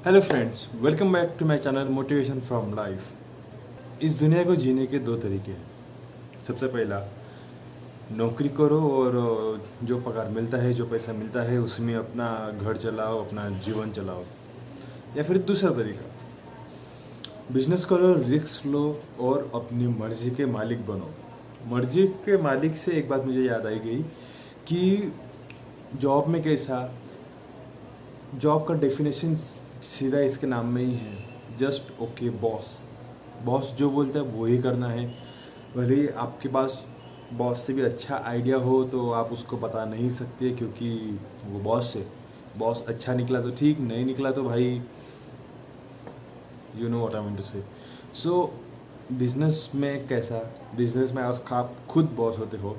Hello friends, welcome back to my channel motivation from life. इस दुनिया को जीने के दो तरीके हैं। सबसे पहला, नौकरी करो और जो पगार मिलता है, जो पैसा मिलता है, उसमें अपना घर चलाओ, अपना जीवन चलाओ। या फिर दूसरा तरीका, बिजनेस करो, रिस्क लो और अपनी मर्जी के मालिक बनो। मर्जी के मालिक से एक बात मुझे याद आई गई कि जॉब में कैसा, जॉब का डेफिनेशन सीधा इसके नाम में ही है, जस्ट ओके बॉस। बॉस जो बोलता है वो ही करना है। भले ही आपके पास बॉस से भी अच्छा आइडिया हो तो आप उसको बता नहीं सकते, क्योंकि वो बॉस है। बॉस अच्छा निकला तो ठीक, नहीं निकला तो भाई you know what I mean to say. So business में कैसा, बिजनेस में आप खुद बॉस होते हो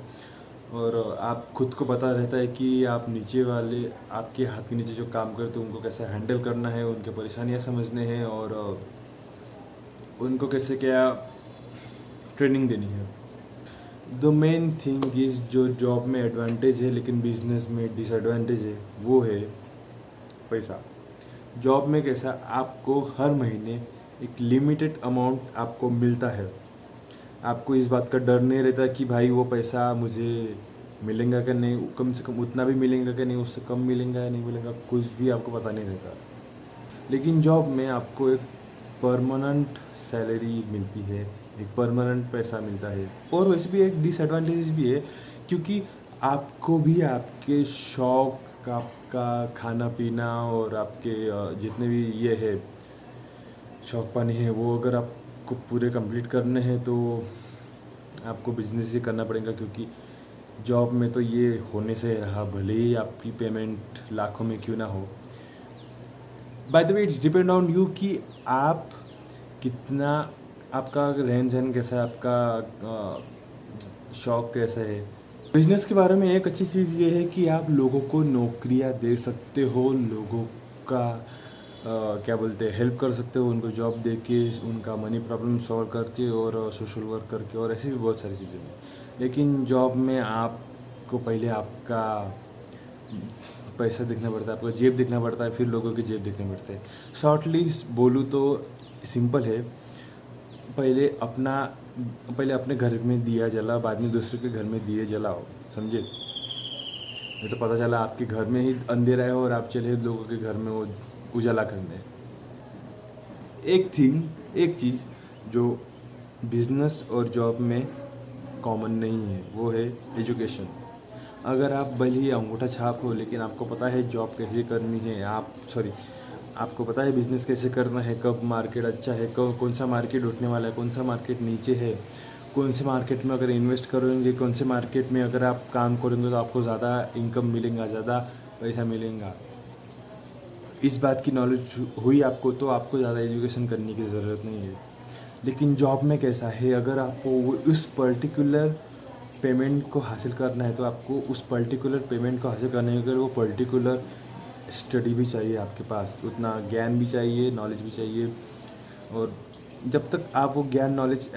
और आप खुद को पता रहता है कि आप नीचे वाले, आपके हाथ के नीचे जो काम करते हैं उनको कैसे हैंडल करना है, उनके परेशानियां समझने हैं और उनको कैसे क्या ट्रेनिंग देनी है। द मेन थिंग इज़, जो जॉब में एडवांटेज है लेकिन बिजनेस में डिसएडवांटेज है, वो है पैसा। जॉब में कैसा, आपको हर महीने एक लिमिटेड अमाउंट आपको मिलता है। आपको इस बात का डर नहीं रहता कि भाई वो पैसा मुझे मिलेगा कि नहीं, कम से कम उतना भी मिलेगा कि नहीं, उससे कम मिलेगा या नहीं मिलेगा, कुछ भी आपको पता नहीं रहता। लेकिन जॉब में आपको एक परमानेंट सैलरी मिलती है, एक परमानेंट पैसा मिलता है। और वैसे भी एक डिसएडवांटेज भी है, क्योंकि आपको भी आपके शौक, आपका खाना पीना और आपके जितने भी ये है शौक पानी है, वो अगर आपको पूरे कंप्लीट करने हैं तो आपको बिजनेस ही करना पड़ेगा। क्योंकि जॉब में तो ये होने से रहा, भले ही आपकी पेमेंट लाखों में क्यों ना हो। By the way it's depend on you कि आप कितना, आपका रहन सहन कैसा है, आपका शौक कैसा है। बिजनेस के बारे में एक अच्छी चीज़ ये है कि आप लोगों को नौकरियां दे सकते हो, लोगों का क्या बोलते हैं, हेल्प कर सकते हो, उनको जॉब दे के, उनका मनी प्रॉब्लम सॉल्व करके और सोशल वर्क करके, और ऐसी भी बहुत सारी चीज़ें हैं। लेकिन जॉब में आपको पहले आपका पैसा देखना पड़ता है, आपको जेब देखना पड़ता है, फिर लोगों की जेब देखने पड़ते हैं। शॉर्टली बोलूँ तो सिंपल है, पहले अपना, पहले अपने घर में दिया जला, बाद में दूसरे के घर में दिए जलाओ, समझे। ये तो पता चला आपके घर में ही अंधेरा है और आप चले लोगों के घर में वो उजाला करने। एक चीज़ जो बिजनेस और जॉब में कॉमन नहीं है, वो है एजुकेशन। अगर आप भले ही अंगूठा छाप हो, लेकिन आपको पता है जॉब कैसे करनी है, आपको पता है बिज़नेस कैसे करना है, कब मार्केट अच्छा है, कब कौन सा मार्केट उठने वाला है, कौन सा मार्केट नीचे है, कौन से मार्केट में अगर इन्वेस्ट करेंगे, कौन से मार्केट में अगर आप काम करेंगे तो आपको ज़्यादा इनकम मिलेगा, ज़्यादा पैसा मिलेगा। इस बात की नॉलेज हुई आपको तो आपको ज़्यादा एजुकेशन करने की ज़रूरत नहीं है। लेकिन जॉब में कैसा है, अगर आपको उस पर्टिकुलर पेमेंट को हासिल करना है तो आपको उस पर्टिकुलर पेमेंट को हासिल करने के लिए वो पर्टिकुलर स्टडी भी चाहिए आपके पास, उतना ज्ञान भी चाहिए, नॉलेज भी चाहिए। और जब तक आप वो ज्ञान नॉलेज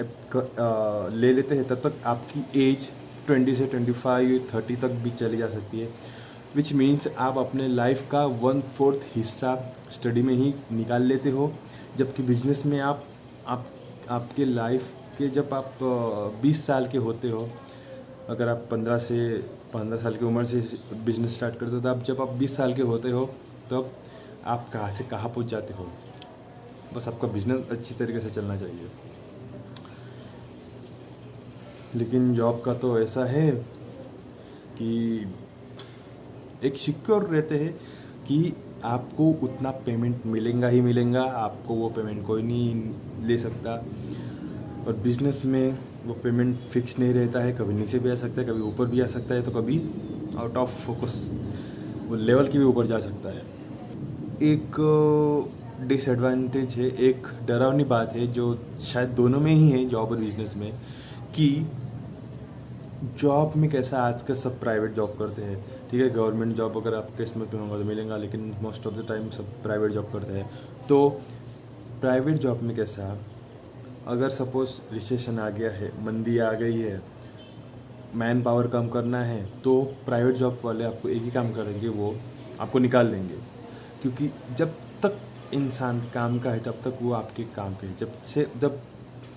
ले लेते हैं, तब तक आपकी एज 20 से 25 30 तक भी चली जा सकती है। विच मीन्स आप अपने लाइफ का 1/4 हिस्सा स्टडी में ही निकाल लेते हो। जबकि बिजनेस में आप आपके लाइफ के, जब आप 20 साल के होते हो, अगर आप 15 साल की उम्र से बिजनेस स्टार्ट करते हो, तो जब आप 20 साल के होते हो तब आप कहाँ से कहाँ पहुँच जाते हो। बस आपका बिजनेस अच्छी तरीके से चलना चाहिए। लेकिन जॉब का तो ऐसा है कि एक सिक्योर रहते हैं कि आपको उतना पेमेंट मिलेगा ही मिलेगा, आपको वो पेमेंट कोई नहीं ले सकता। और बिजनेस में वो पेमेंट फिक्स नहीं रहता है, कभी नीचे भी आ सकता है, कभी ऊपर भी आ सकता है, तो कभी आउट ऑफ फोकस वो लेवल के भी ऊपर जा सकता है। एक डिसएडवांटेज है, एक डरावनी बात है जो शायद दोनों में ही है, जॉब और बिजनेस में, कि जॉब में कैसा आजकल सब प्राइवेट जॉब करते हैं। ठीक है, गवर्नमेंट जॉब अगर आपके किस्मत में होगा तो मिलेगा, लेकिन मोस्ट ऑफ द टाइम सब प्राइवेट जॉब करते हैं। तो प्राइवेट जॉब में कैसा, अगर सपोज़ रिसेशन आ गया है, मंदी आ गई है, मैन पावर कम करना है, तो प्राइवेट जॉब वाले आपको एक ही काम करेंगे, वो आपको निकाल देंगे। क्योंकि जब तक इंसान काम का है तब तक वो आपके काम का है। जब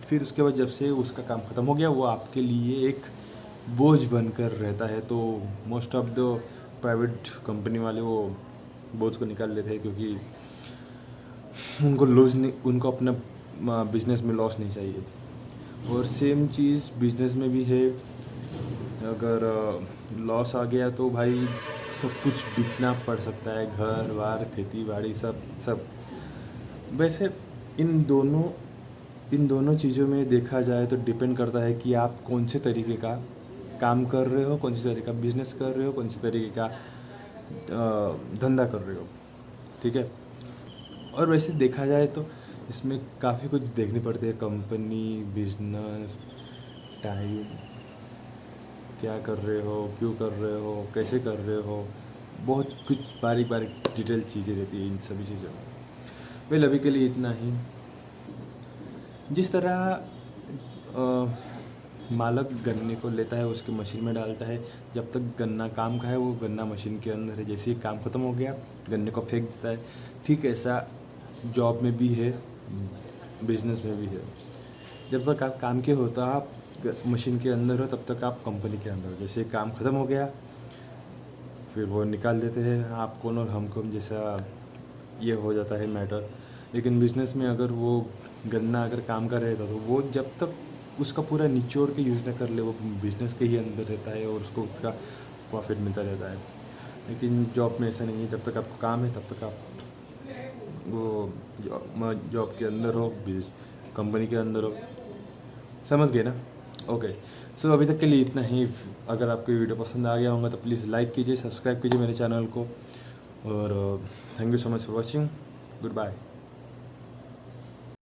फिर उसके बाद जब से उसका काम ख़त्म हो गया वो आपके लिए एक बोझ बनकर रहता है। तो most of the private company वाले वो बोझ को निकाल लेते हैं, क्योंकि उनको लॉस नहीं, उनको अपना बिजनेस में लॉस नहीं चाहिए। और सेम चीज़ बिजनेस में भी है। अगर लॉस आ गया तो भाई सब कुछ बिकना पड़ सकता है, घर बार खेती बाड़ी सब सब। वैसे इन दोनों चीज़ों में देखा जाए तो डिपेंड करता है कि आप कौन से तरीके का काम कर रहे हो, कौन से तरीके का बिजनेस कर रहे हो, कौन से तरीके का धंधा कर रहे हो। ठीक है। और वैसे देखा जाए तो इसमें काफ़ी कुछ देखने पड़ते हैं, कंपनी, बिजनेस, टाइम, क्या कर रहे हो, क्यों कर रहे हो, कैसे कर रहे हो, बहुत कुछ बारीक बारीक डिटेल चीज़ें रहती है इन सभी चीज़ों में। वेल अभी के लिए इतना ही। जिस तरह मालक गन्ने को लेता है, उसके मशीन में डालता है, जब तक गन्ना काम का है वो गन्ना मशीन के अंदर है, जैसे ही काम ख़त्म हो गया गन्ने को फेंक देता है। ठीक ऐसा जॉब में भी है, बिजनेस में भी है। जब तक आप काम के हो तो आप मशीन के अंदर हो, तब तक आप कंपनी के अंदर हो। जैसे काम ख़त्म हो गया फिर वो निकाल देते हैं आप कौन और हमको, जैसा ये हो जाता है मैटर। लेकिन बिज़नेस में अगर वो गन्ना अगर काम का रहेगा तो वो जब तक उसका पूरा निचोड़ के यूज़ ना कर ले, वो बिज़नेस के ही अंदर रहता है और उसको उसका प्रॉफिट मिलता रहता है। लेकिन जॉब में ऐसा नहीं है, जब तक आपको काम है तब तक आप वो जॉब के अंदर हो, कंपनी के अंदर हो। समझ गए ना? ओके। सो अभी तक के लिए इतना ही। अगर आपको वीडियो पसंद आ गया होगा तो प्लीज़ लाइक कीजिए, सब्सक्राइब कीजिए मेरे चैनल को। और thank you so much for watching. Good bye.